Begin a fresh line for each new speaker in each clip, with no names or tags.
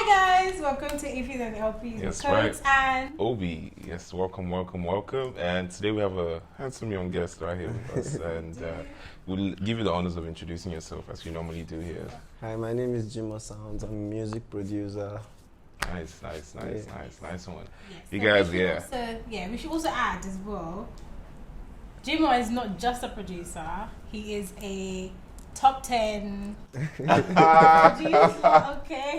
guys, welcome to Ifys and LPs.
Yes,
Codes
right.
and
Obi, yes, welcome. And today we have a handsome young guest right here with us, and we'll give you the honors of introducing yourself as we normally do here.
Hi, my name is Jimohsoundz. I'm a music producer.
Nice one.
yes,
You
so
guys,
we should
yeah.
we should also add as well. Jimoh is not just a producer; he is a top 10 producer. Okay,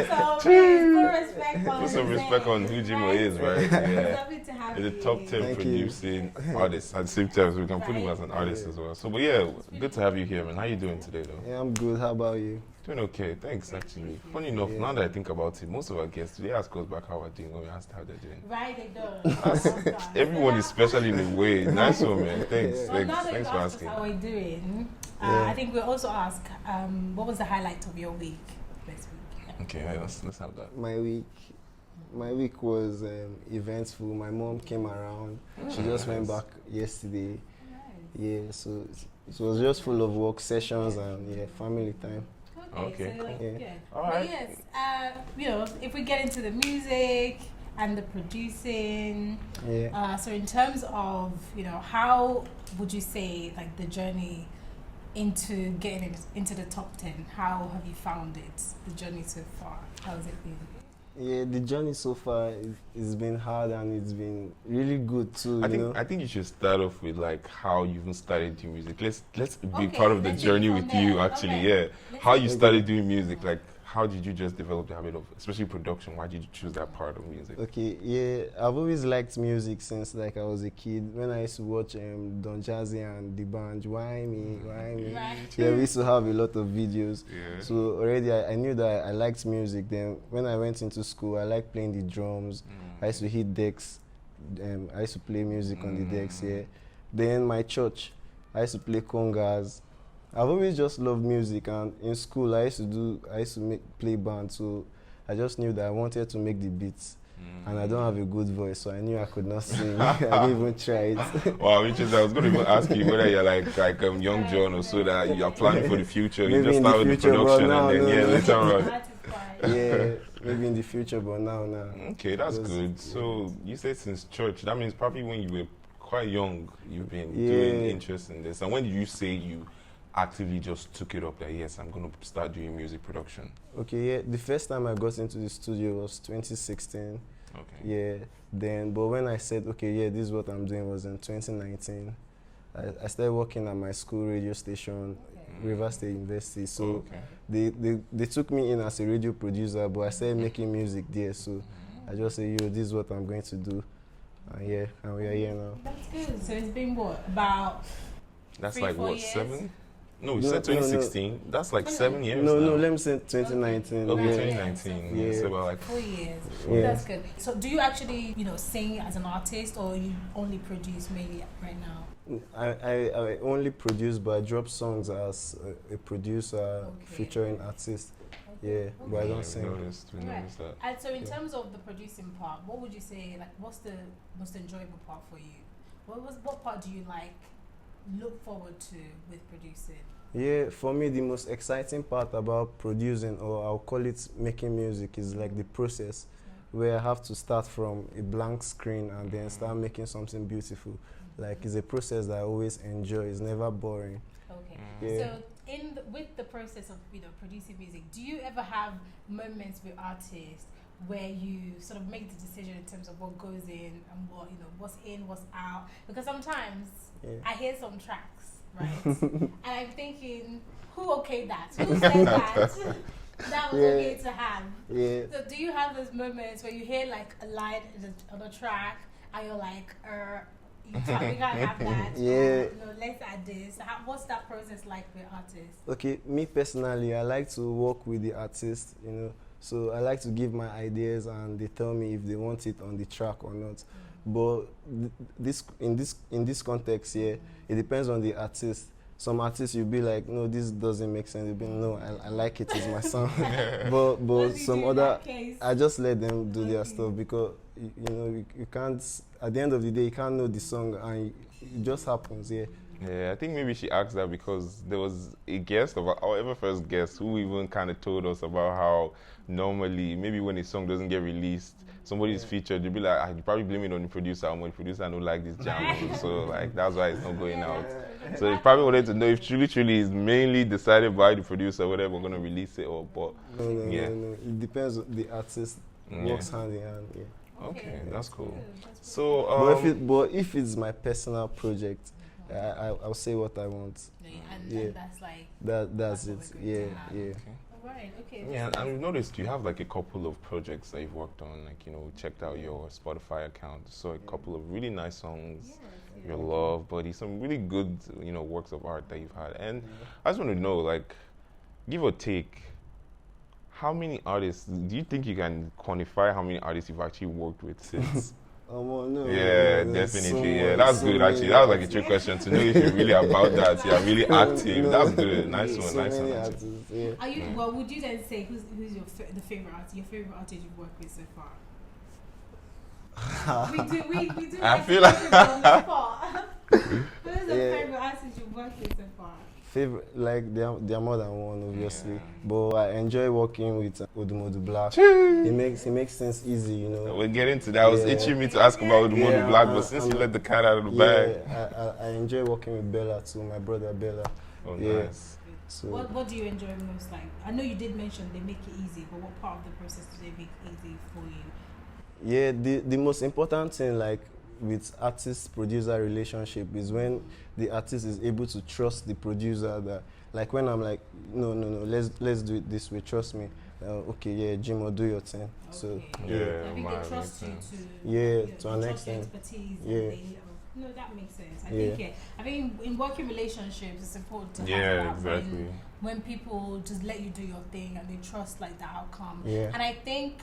so please put respect on.
Put some respect on who Jimoh is, right?
It's
Yeah.
lovely to have
He's
you.
a top 10
Thank
producing artist at the same time, so we can put him
Right.
as an artist as well. So, but yeah, good to have you here, man. How you doing today, though?
Yeah, I'm good. How about you?
Doing okay, thanks actually. Funny enough, now that I think about it, most of our guests, they ask us back how we're doing when we asked how they're doing.
Right, they don't.
Everyone is special in a way. Nice one, man. Thanks,
Well, now that
thanks
you've
for
asked us
asking.
how we're doing,
Yeah.
I think we'll also ask, what was the highlight of your week this week?
Okay, yeah, let's have that.
My week was eventful. My mom came around. She just went back yesterday. Yeah, so it was just full of work sessions and family time.
Okay,
so like,
cool.
yeah.
All
But
right.
yes, if we get into the music and the producing,
Yeah.
so in terms of, how would you say like the journey into getting into the top 10, how have you found it, the journey so far? How has it been?
Yeah, the journey so far it's been hard and it's been really good too.
I think you should start off with like how you even started doing music. Let's be
Okay,
part of the
let's
journey
take it
with
from
you
there.
actually.
Okay.
Yeah,
Let's
how
take
you
it
started doing music. Like how did you just develop the habit of, especially production? Why did you choose that part of music?
Okay, yeah, I've always liked music since like I was a kid. When I used to watch Don Jazzy and the band, Why Me.
Right.
Yeah, we used to have a lot of videos.
Yeah.
So already I knew that I liked music. Then when I went into school, I liked playing the drums. I used to hit decks. I used to play music on the decks, yeah. Then my church, I used to play congas. I've always just loved music, and in school I used to play band, so I just knew that I wanted to make the beats. And I don't have a good voice, so I knew I could not sing. I didn't even try it.
Wow, interesting. I was going to even ask you whether you're like young John, or so that you are planning for the future. You
Maybe
just
in the
start with the
future, but
production
now,
and then
no.
later on.
That is fine.
Yeah, maybe in the future, but now.
Okay, that's
Because-
good. So you said since church, that means probably when you were quite young, you've been
Yeah.
doing interest in this. And when did you say you actively just took it up that yes, I'm going to start doing music production?
Okay, yeah, the first time I got into the studio was 2016.
Okay.
Yeah, but when I said, okay, yeah, this is what I'm doing was in 2019. I started working at my school radio station, River State University. So they took me in as a radio producer, but I started making music there. So I just said, this is what I'm going to do. And we are here now.
That's good. So it's been what, about
That's
3,
like
4
what,
years?
7? No, you
No,
said
no, no.
2016. That's like 7 years
No,
now.
let me say 2019.
Okay,
yeah.
2019.
Yeah.
So about like
4 years.
Yeah.
That's good. So do you actually, sing as an artist, or you only produce mainly right now?
I only produce, but I drop songs as a producer, featuring artists. Yeah, but I don't sing.
We noticed that.
And so in terms of the producing part, what would you say, like, what's the most enjoyable part for you? What part do you look forward to with producing?
Yeah, for me, the most exciting part about producing, or I'll call it making music, is like the process where I have to start from a blank screen and then start making something beautiful. Like, it's a process that I always enjoy. It's never boring.
Okay.
Yeah.
So with the process of producing music, do you ever have moments with artists where you sort of make the decision in terms of what goes in and what's in, what's out? Because sometimes I hear some tracks, right? And I'm thinking, who okayed that? Who said that? That was okay to have.
Yeah.
So do you have those moments where you hear like a line on a track and you're like, we can't have that.
Yeah.
Let's add this. What's that process like with artists?
Okay, me personally, I like to work with the artist, So I like to give my ideas and they tell me if they want it on the track or not. But in this context here, it depends on the artist. Some artists you'll be like, no, this doesn't make sense. You'll be no, I like it, it's my song. but some other, I just let them do their stuff, because you can't. At the end of the day, you can't know the song, and it just happens. Yeah.
Yeah, I think maybe she asked that because there was a guest of our ever first guest who even kind of told us about how normally maybe when a song doesn't get released, somebody's featured, you'll be like, you probably blame it on the producer, and when the producer don't like this jam, so like that's why it's not going out. So you probably wanted to know if truly is mainly decided by the producer whether we're gonna release it or but
No. It depends on the artist. Works hand in hand. Yeah.
Okay, that's cool.
That's
So
But if it's my personal project, I'll say what I want.
and that's like
That's it.
what we're
Yeah,
going to have.
yeah.
Alright, okay.
yeah, and we've noticed you have like a couple of projects that you've worked on. Like we checked out your Spotify account, saw a couple of really nice songs. Your Love Buddy, some really good works of art that you've had. And I just want to know, like, give or take, how many artists do you think you can quantify how many artists you've actually worked with since?
No.
Yeah, definitely. Yeah, that's good actually. That was like a trick question to know if you're really about that. You're really active. That's good. Nice one. Nice one. Actually.
Yeah.
Are you? Well, would you then say who's the favorite artist? Your favorite artist you've worked with so far? we do.
I feel like
on the spot. Who's the favorite artist you've worked with so far?
Favorite, like there are more than one, obviously. But I enjoy working with Odumodu Black. He makes things easy,
We'll get into that. I was itching me to ask about Jimoh Black, but since you let the cat out of the bag.
I enjoy working with Bella too, my brother Bella.
Oh, nice.
So
What do you enjoy most? Like, I know you did mention they make it easy, but what part of the process do they make easy for you?
yeah, the most important thing, like with artist-producer relationship, is when the artist is able to trust the producer. That, like, when I'm like, no, let's do it this way. Trust me. Okay, yeah, Jimoh, do your thing.
Okay.
So
I think they trust you to
to an
trust your
extent.
expertise.
Yeah.
And they, no, that makes sense. I think in working relationships, it's important to have that when people just let you do your thing and they trust like the outcome.
Yeah.
And I think,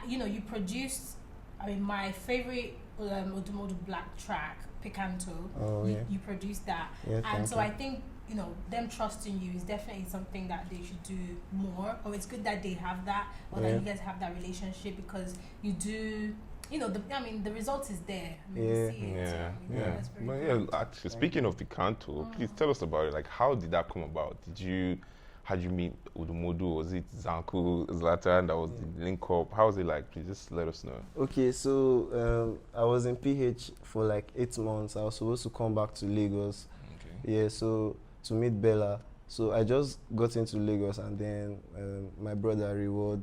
you produced. I mean, my favorite Odumodu Black track, Picanto.
Oh,
you produced that,
Yeah,
and so I think them trusting you is definitely something that they should do more. Or it's good that they have that, or that you guys have that relationship, because you do. The result is there. I mean, you see it, that's very good.
Actually, speaking of Picanto, please tell us about it. Like, how did that come about? Had you meet Odumodu? Was it Zanku, Zlatan that was the link up? How was it like? Please just let us know.
Okay, so I was in PH for like 8 months. I was supposed to come back to Lagos.
Okay.
Yeah, so to meet Bella. So I just got into Lagos, and then my brother Reward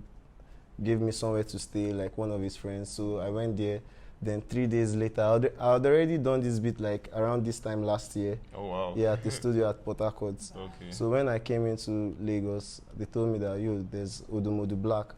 gave me somewhere to stay, like one of his friends. So I went there. Then 3 days later, I had already done this bit like around this time last year.
Oh, wow.
Yeah, at the studio at Port Harcourt.
Okay.
So when I came into Lagos, they told me that, there's Odumodu Black.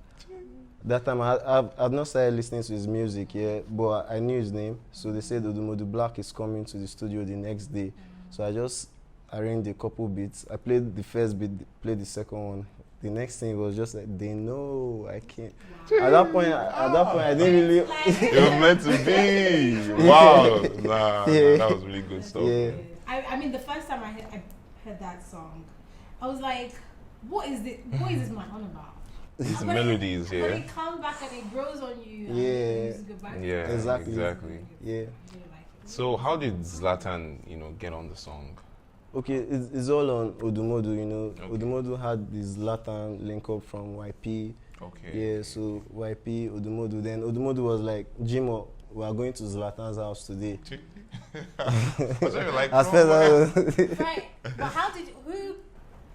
That time I've not started listening to his music, but I knew his name. So they said Odumodu Black is coming to the studio the next day. So I just arranged a couple beats. I played the first beat, played the second one. The next thing was just like, they know I can't. At that point, I didn't really.
It was meant to be. Wow. Nah, that was really good stuff.
Yeah.
I mean, the first time I heard that song, I was like, what is this man on about?
These melodies,
But it comes back and it grows on you. And you just go back to it.
Exactly. Yeah.
Really like it.
So how did Zlatan, get on the song?
Okay, it's all on Odumodu,
Okay.
Odumodu had this Latin link up from YP.
Okay.
Yeah, so YP, Odumodu. Then Odumodu was like, Jimoh, we are going to Zlatan's house today.
What's that like?
Right. But who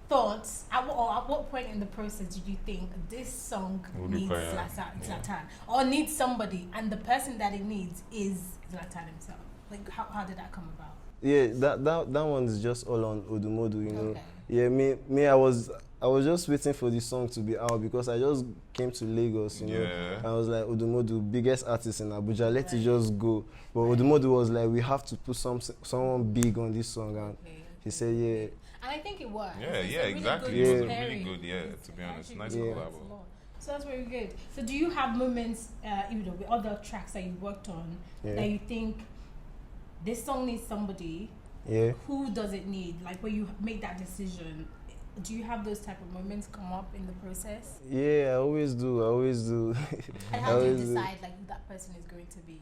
thought, at what point in the process did you think this song needs Zlatan? Or needs somebody, and the person that it needs is Zlatan himself? Like, how did that come about?
Yeah, that one is just all on Odumodu,
Okay.
Yeah, me, I was just waiting for the song to be out because I just came to Lagos,
Yeah.
I was like, Odumodu, biggest artist in Abuja, let it just go. But Odumodu was like, we have to put someone big on this song, and he said, yeah.
And I think it worked.
Yeah,
It's
exactly.
Really
It was
good
a really
pairing.
good, to be honest. Nice
Yeah.
collab.
So that's very good. So do you have moments, with other tracks that you worked on, that you think this song needs somebody?
Yeah.
Who does it need? Like, when you make that decision, do you have those type of moments come up in the process?
Yeah, I always do.
And how do you decide like who that person is going to be?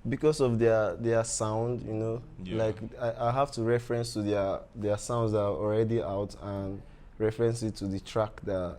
because of their sound, you know, like I have to reference to their sounds that are already out and reference it to the track that,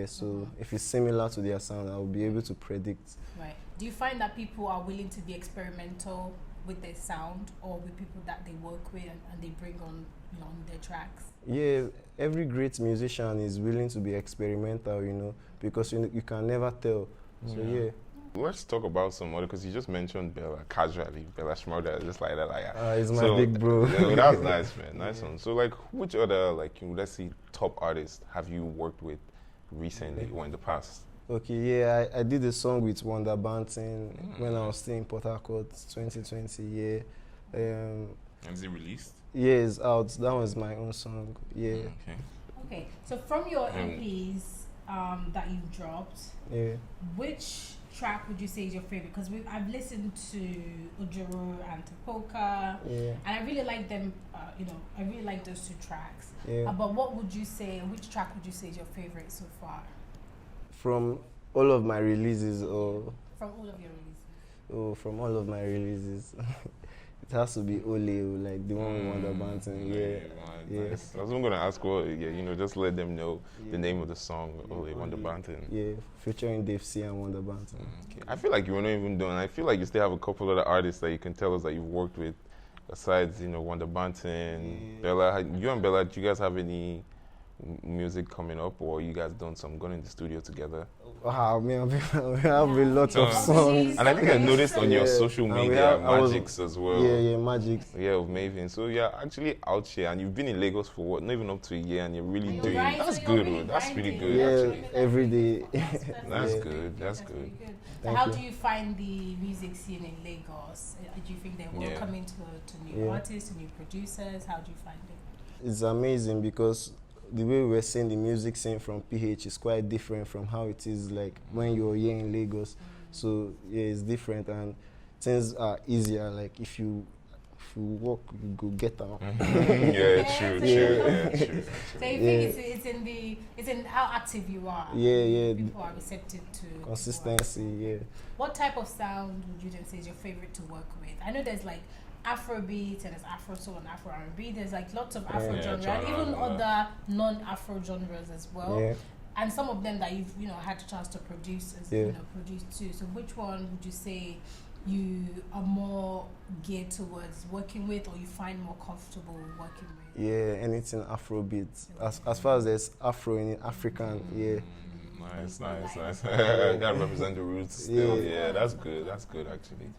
so if it's similar to their sound, I'll be able to predict.
Right. Do you find that people are willing to be experimental with their sound, or with people that they work with and they bring on, on their tracks?
Yeah, every great musician is willing to be experimental, because you can never tell. So
let's talk about some other, because you just mentioned Bella casually, Bella Schmurda, just like that.
He's my big bro.
That's nice, man. Nice one. So, like, which other, let's see, top artists have you worked with recently or in the past?
Okay, I did a song with Wonder Banton when I was still in Port Harcourt, 2020.
And is it released?
Yeah, it's out. That was my own song. Yeah.
Okay. So from your EPs that you've dropped, which track would you say is your favorite? Because I've listened to Ojoro and Tapoka, and I really like them. I really like those two tracks. But what would you say? Which track would you say is your favorite so far?
From all of my releases, or
from all of your releases?
Oh, from all of my releases. It has to be Ole, like the one with Wonder Banton.
Nice. I was going to ask, just let them know the name of the song, Ole, Wonder Banton.
Yeah, featuring Dave C and Wonder Banton.
Okay. I feel like you're not even done. I feel like you still have a couple other artists that you can tell us that you've worked with, besides, Wonder Banton, Bella. You and Bella, do you guys have any music coming up, or you guys done some going in the studio together?
Man, we have a lot of songs.
And I think I noticed on your social media, Magics as well.
Yeah, Magics.
Yeah, of Maven. So yeah, actually out here, and you've been in Lagos for what? Not even up to a year, and you're really doing. That's good. That's really good.
Yeah,
actually.
every day.
That's good. That's good.
So how do you find the music scene in Lagos? Do you think they're welcoming to new artists, to new producers? How do you find it?
It's amazing because the way we're seeing the music scene from PH is quite different from how it is like when you're here in Lagos. So yeah, it's different, and things are easier. Like if you walk, you go get out.
True.
So you think it's in how active you are.
Yeah.
People are receptive to
consistency. Yeah.
What type of sound would you then say is your favorite to work with? I know there's like Afrobeat and there's Afro soul and Afro R&B. There's like lots of Afro genre and even other non-Afro genres as well. Yeah. And some of them that you've had the chance to produce produce too. So which one would you say you are more geared towards working with, or you find more comfortable working with?
Yeah, anything Afrobeat. As far as there's Afro in African,
Nice. Gotta represent the roots still. Yeah, that's good actually.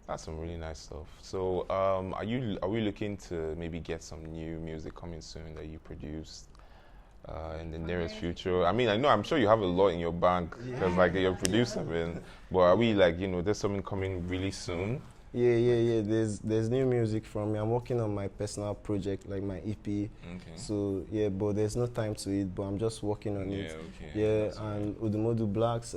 That's some really nice stuff. So, are we looking to maybe get some new music coming soon that you produced in the nearest future? I mean, I'm sure you have a lot in your bank because you're a producer, man. But are we there's something coming really soon?
Yeah. There's new music from me. I'm working on my personal project, like my EP. Okay. So but there's no time to it. But I'm just working on it. Yeah, and Udumodu Black's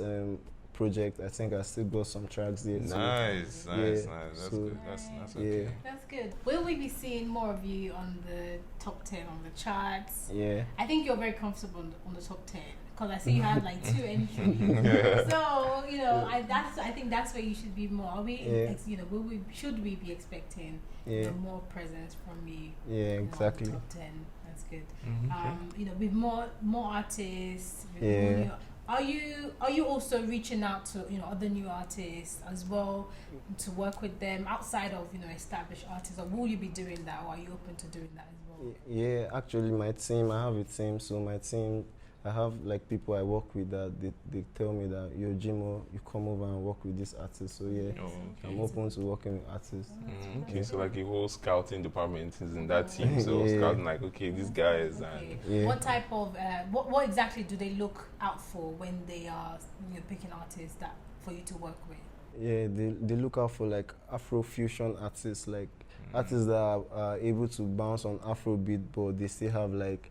project, I think I still got some tracks there.
Nice. That's good. That's okay.
That's good. Will we be seeing more of you on the top 10 on the charts?
Yeah.
I think you're very comfortable on the top 10 because I see you have like 2 entries. So I think that's where you should be more. Are we? Should we be expecting more presence from you?
Yeah, exactly.
On the top 10. That's good. With more artists. Are you also reaching out to other new artists as well to work with them outside of established artists, or will you be doing that, or are you open to doing that as well?
Yeah, actually I have a team, so my team, I have like people I work with that they tell me that Jimoh, you come over and work with this artist. So I'm open to working with artists.
Okay, so like a whole scouting department is in that team. So scouting these guys. And
what type of what exactly do they look out for when they are picking artists that for you to work with?
Yeah, they look out for like Afro fusion artists, like artists that are able to bounce on Afrobeat, but they still have like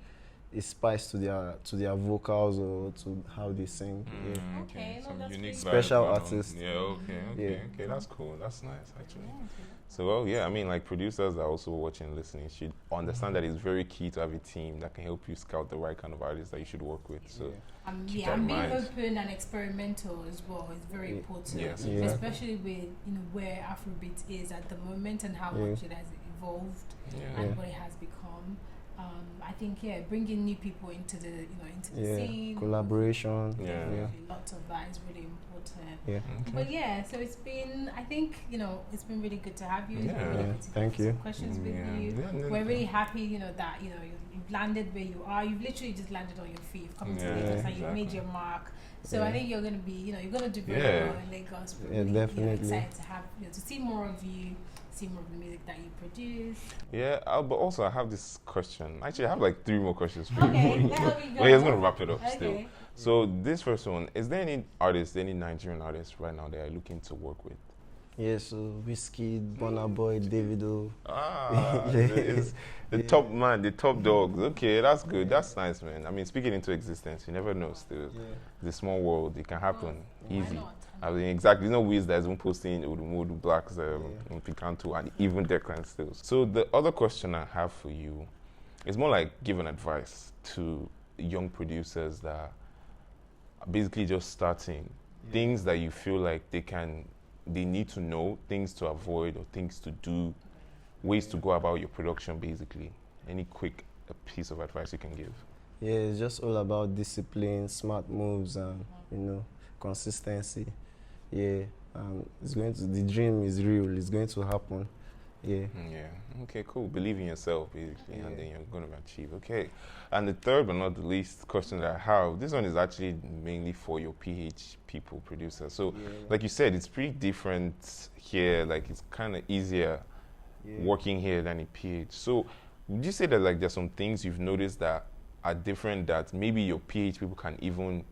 a spice to their vocals or to how they sing. Yeah.
Okay, no,
Some
that's
unique
pretty
Special
vibe,
artist.
Yeah, okay,
Yeah.
that's cool. That's nice, actually.
Yeah.
So, well, yeah, I mean, like producers that are also watching and listening should understand that it's very key to have a team that can help you scout the right kind of artists that you should work with. So, keep that in
And being
mind.
open and experimental as well is very important.
Yes,
Yeah.
Especially with where Afrobeat is at the moment and how much it has evolved
Yeah.
and what it has become. I think bringing new people into the into the scene,
Collaboration.
Yeah.
lots of that is really important.
Yeah.
But so it's been, I think, it's been really good to have you. It's been
Yeah.
really good to
Thank
get
you.
some questions with
Yeah.
you.
Yeah.
We're really happy, that you've landed where you are. You've literally just landed on your feet. You've come to
Yeah,
Lagos and you've made
exactly.
your mark. So
Yeah.
I think you're gonna be, you're gonna do very
Yeah.
well in Lagos. We're
Yeah,
really,
definitely.
excited to have, to see more of you, see more of the music that you produce.
Yeah, but also I have this question. Actually, I have like 3 more questions for
Okay,
you.
let me go.
Well, he's gonna wrap it up still.
Okay.
So this first one, is there any artists, any Nigerian artists right now that are looking to work with?
Yeah, so Whiskey, Burna Boy, Davido.
It's the top man, the top dogs. Okay, that's good. That's nice, man. I mean, speaking into existence, you never know. Still, the small world, it can happen easy.
not?
I mean, exactly. No Wiz that's been posting Udumodu Blacks, Picanto, and even Declan still. So the other question I have for you is more like giving advice to young producers that are basically just starting. Things that you feel like they need to know, things to avoid or things to do, ways to go about your production basically. Any quick piece of advice you can give?
Yeah, it's just all about discipline, smart moves, and consistency. Yeah, the dream is real. It's going to happen. Yeah.
Yeah. Okay, cool. Believe in yourself, basically, and then you're going to achieve. Okay. And the third but not the least question that I have, this one is actually mainly for your PH people, producers. So, like you said, it's pretty different here. Like, it's kind of easier working here than in PH. So, would you say that, like, there's some things you've noticed that are different that maybe your PH people can even,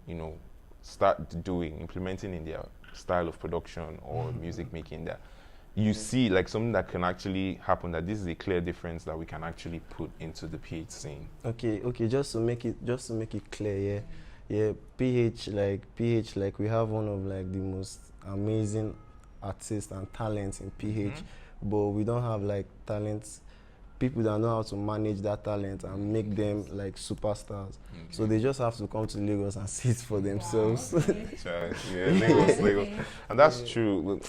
start doing, implementing in their style of production or music making that you see like something that can actually happen, that this is a clear difference that we can actually put into the PH scene?
Okay, just to make it clear, PH like we have one of like the most amazing artists and talents in PH, but we don't have like talents, people that know how to manage that talent and make them like superstars. So they just have to come to Lagos and see it for themselves.
Yeah, Lagos. And that's true.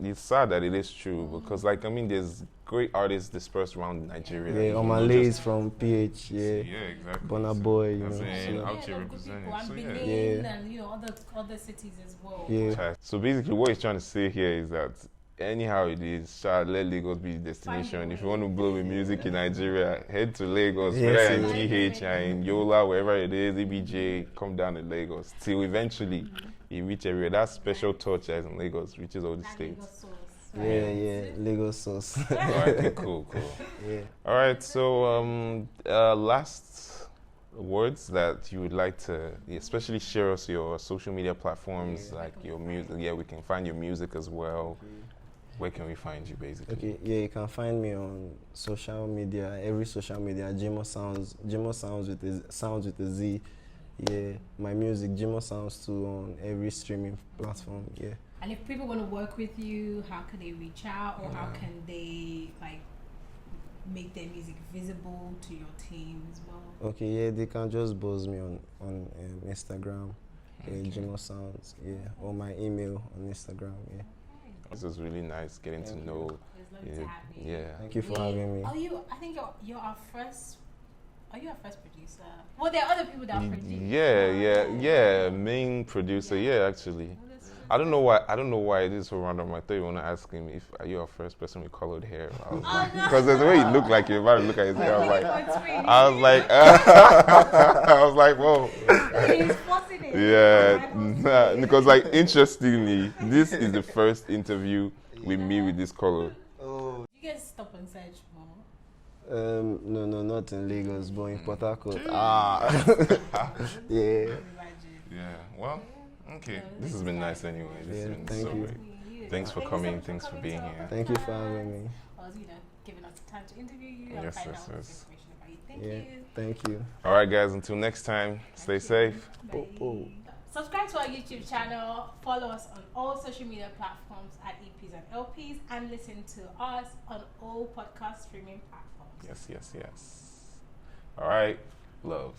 It's sad that it is true because, like, I mean, there's great artists dispersed around Nigeria.
Yeah, Omale is from PH. Yeah,
exactly.
Burna Boy,
out here representing.
And
So,
Benin and other cities as well.
Yeah.
So basically, what he's trying to say here is that anyhow it is, let Lagos be the destination. If you want to blow with music in Nigeria, head to Lagos, whether in PH or in Yola, wherever it is, EBJ, come down to Lagos till eventually you reach area. That special touch that is in Lagos reaches all the states.
Lagos sauce.
Alright, cool.
Yeah.
Alright, so last words that you would like to especially share us your social media platforms, like your music. Yeah, we can find your music as well. Where can we find you, basically?
Okay, you can find me on social media, every social media, Jimohsoundz with a Z. Yeah, my music, Jimohsoundz 2 on every streaming platform. Yeah.
And if people want to work with you, how can they reach out, or how can they make their music visible to your team as well?
Okay, yeah, they can just buzz me on Instagram, Jimohsoundz, or my email on Instagram. Yeah.
This was really nice getting to know. Yeah.
Thank you for having me.
I think you're our first. Are you our first producer? Well, there are other people that produce.
Yeah. Main producer. Yeah, actually. I don't know why it is so random. I thought you want to ask him if are you our first person with colored hair. Because the way he looked like you're about to look at his hair, I was like, whoa.
He's forcing it.
Yeah, because like interestingly, this is the first interview with me with this color.
Oh.
You guys stop and search more?
No, not in Lagos, but in Port Harcourt. Yeah.
Yeah. Well. Okay, this has been nice anyway. This has been
thank
so
you.
great. Thanks for coming. Thanks for being here.
Thank you for having me.
I was, giving us the time to interview you and
Yes.
find out more information about you. you.
Thank you.
All right, guys. Until next time, stay safe.
Bye.
Oh.
Subscribe to our YouTube channel. Follow us on all social media platforms at EPs and LPs, and listen to us on all podcast streaming platforms.
Yes. All right. Love.